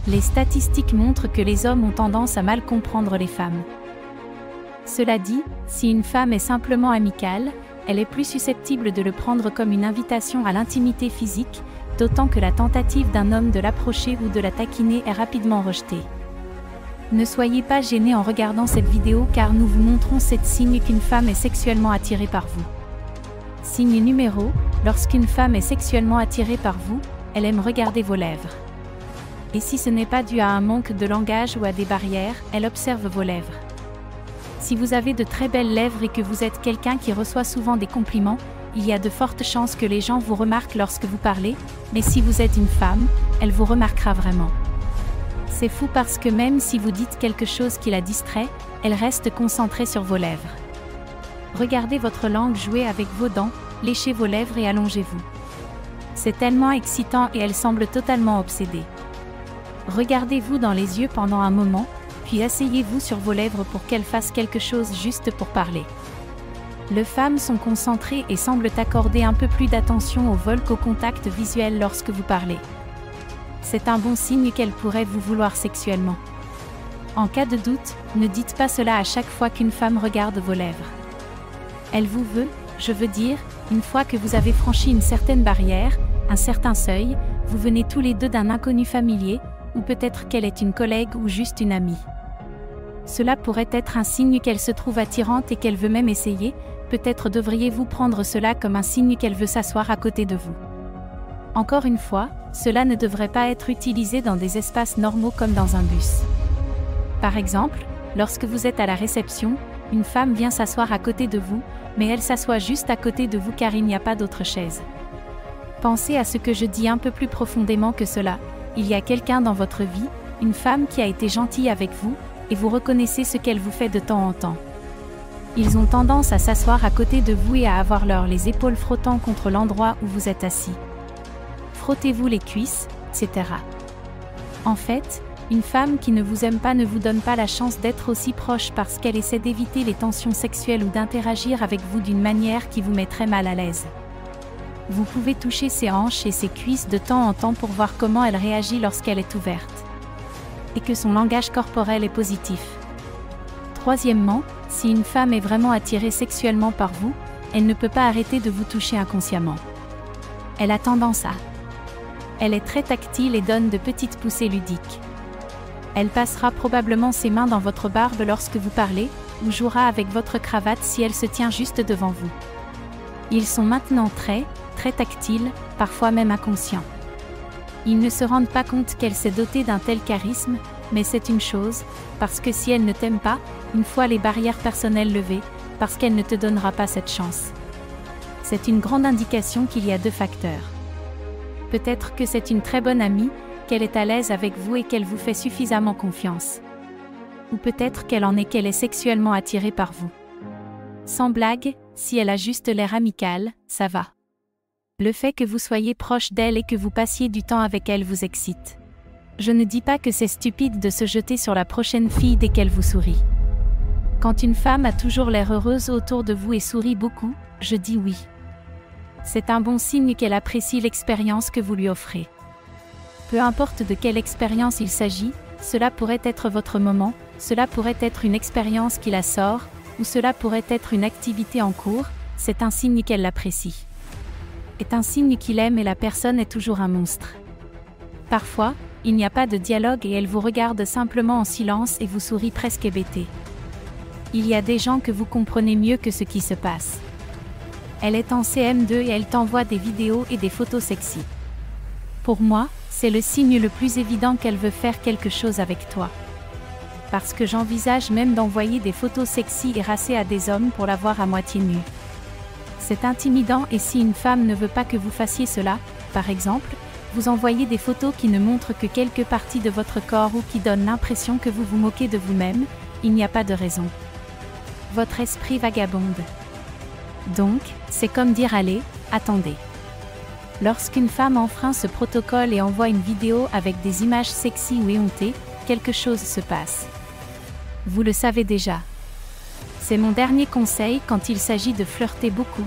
Les statistiques montrent que les hommes ont tendance à mal comprendre les femmes. Cela dit, si une femme est simplement amicale, elle est plus susceptible de le prendre comme une invitation à l'intimité physique, d'autant que la tentative d'un homme de l'approcher ou de la taquiner est rapidement rejetée. Ne soyez pas gênés en regardant cette vidéo car nous vous montrons 7 signes qu'une femme est sexuellement attirée par vous. Signe numéro, lorsqu'une femme est sexuellement attirée par vous, elle aime regarder vos lèvres. Et si ce n'est pas dû à un manque de langage ou à des barrières, elle observe vos lèvres. Si vous avez de très belles lèvres et que vous êtes quelqu'un qui reçoit souvent des compliments, il y a de fortes chances que les gens vous remarquent lorsque vous parlez, mais si vous êtes une femme, elle vous remarquera vraiment. C'est fou parce que même si vous dites quelque chose qui la distrait, elle reste concentrée sur vos lèvres. Regardez votre langue jouer avec vos dents, léchez vos lèvres et allongez-vous. C'est tellement excitant et elle semble totalement obsédée. Regardez-vous dans les yeux pendant un moment, puis asseyez-vous sur vos lèvres pour qu'elle fasse quelque chose juste pour parler. Les femmes sont concentrées et semblent accorder un peu plus d'attention au vol qu'au contact visuel lorsque vous parlez. C'est un bon signe qu'elle pourrait vous vouloir sexuellement. En cas de doute, ne dites pas cela à chaque fois qu'une femme regarde vos lèvres. Elle vous veut, je veux dire, une fois que vous avez franchi une certaine barrière, un certain seuil, vous venez tous les deux d'un inconnu familier, ou peut-être qu'elle est une collègue ou juste une amie. Cela pourrait être un signe qu'elle se trouve attirante et qu'elle veut même essayer, peut-être devriez-vous prendre cela comme un signe qu'elle veut s'asseoir à côté de vous. Encore une fois, cela ne devrait pas être utilisé dans des espaces normaux comme dans un bus. Par exemple, lorsque vous êtes à la réception, une femme vient s'asseoir à côté de vous, mais elle s'assoit juste à côté de vous car il n'y a pas d'autre chaise. Pensez à ce que je dis un peu plus profondément que cela. Il y a quelqu'un dans votre vie, une femme qui a été gentille avec vous, et vous reconnaissez ce qu'elle vous fait de temps en temps. Ils ont tendance à s'asseoir à côté de vous et à avoir les épaules frottant contre l'endroit où vous êtes assis. Frottez-vous les cuisses, etc. En fait, une femme qui ne vous aime pas ne vous donne pas la chance d'être aussi proche parce qu'elle essaie d'éviter les tensions sexuelles ou d'interagir avec vous d'une manière qui vous mettrait mal à l'aise. Vous pouvez toucher ses hanches et ses cuisses de temps en temps pour voir comment elle réagit lorsqu'elle est ouverte. Et que son langage corporel est positif. Troisièmement, si une femme est vraiment attirée sexuellement par vous, elle ne peut pas arrêter de vous toucher inconsciemment. Elle a tendance à. Elle est très tactile et donne de petites poussées ludiques. Elle passera probablement ses mains dans votre barbe lorsque vous parlez, ou jouera avec votre cravate si elle se tient juste devant vous. Ils sont maintenant très tactiles, parfois même inconscients. Ils ne se rendent pas compte qu'elle s'est dotée d'un tel charisme, mais c'est une chose, parce que si elle ne t'aime pas, une fois les barrières personnelles levées, parce qu'elle ne te donnera pas cette chance. C'est une grande indication qu'il y a 2 facteurs. Peut-être que c'est une très bonne amie, qu'elle est à l'aise avec vous et qu'elle vous fait suffisamment confiance. Ou peut-être qu'elle est sexuellement attirée par vous. Sans blague, si elle a juste l'air amical, ça va. Le fait que vous soyez proche d'elle et que vous passiez du temps avec elle vous excite. Je ne dis pas que c'est stupide de se jeter sur la prochaine fille dès qu'elle vous sourit. Quand une femme a toujours l'air heureuse autour de vous et sourit beaucoup, je dis oui. C'est un bon signe qu'elle apprécie l'expérience que vous lui offrez. Peu importe de quelle expérience il s'agit, cela pourrait être votre moment, cela pourrait être une expérience qui la sort, ou cela pourrait être une activité en cours, c'est un signe qu'elle l'apprécie. C'est un signe qu'il aime et la personne est toujours un monstre. Parfois, il n'y a pas de dialogue et elle vous regarde simplement en silence et vous sourit presque hébété. Il y a des gens que vous comprenez mieux que ce qui se passe. Elle est en CM2 et elle t'envoie des vidéos et des photos sexy. Pour moi, c'est le signe le plus évident qu'elle veut faire quelque chose avec toi. Parce que j'envisage même d'envoyer des photos sexy et racées à des hommes pour la voir à moitié nue. C'est intimidant et si une femme ne veut pas que vous fassiez cela, par exemple, vous envoyez des photos qui ne montrent que quelques parties de votre corps ou qui donnent l'impression que vous vous moquez de vous-même, il n'y a pas de raison. Votre esprit vagabonde. Donc, c'est comme dire allez, attendez. Lorsqu'une femme enfreint ce protocole et envoie une vidéo avec des images sexy ou éhontées, quelque chose se passe. Vous le savez déjà. C'est mon dernier conseil quand il s'agit de flirter beaucoup.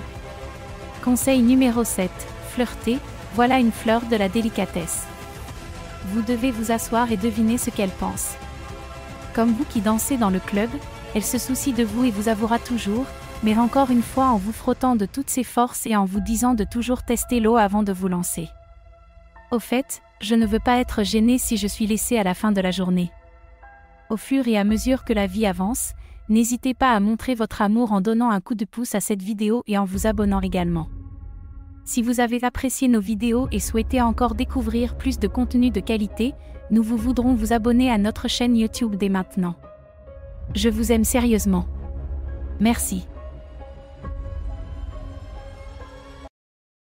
Conseil numéro 7, flirter, voilà une fleur de la délicatesse. Vous devez vous asseoir et deviner ce qu'elle pense. Comme vous qui dansez dans le club, elle se soucie de vous et vous avouera toujours, mais encore une fois en vous frottant de toutes ses forces et en vous disant de toujours tester l'eau avant de vous lancer. Au fait, je ne veux pas être gênée si je suis laissée à la fin de la journée. Au fur et à mesure que la vie avance, n'hésitez pas à montrer votre amour en donnant un coup de pouce à cette vidéo et en vous abonnant également. Si vous avez apprécié nos vidéos et souhaitez encore découvrir plus de contenu de qualité, nous vous voudrons vous abonner à notre chaîne YouTube dès maintenant. Je vous aime sérieusement. Merci.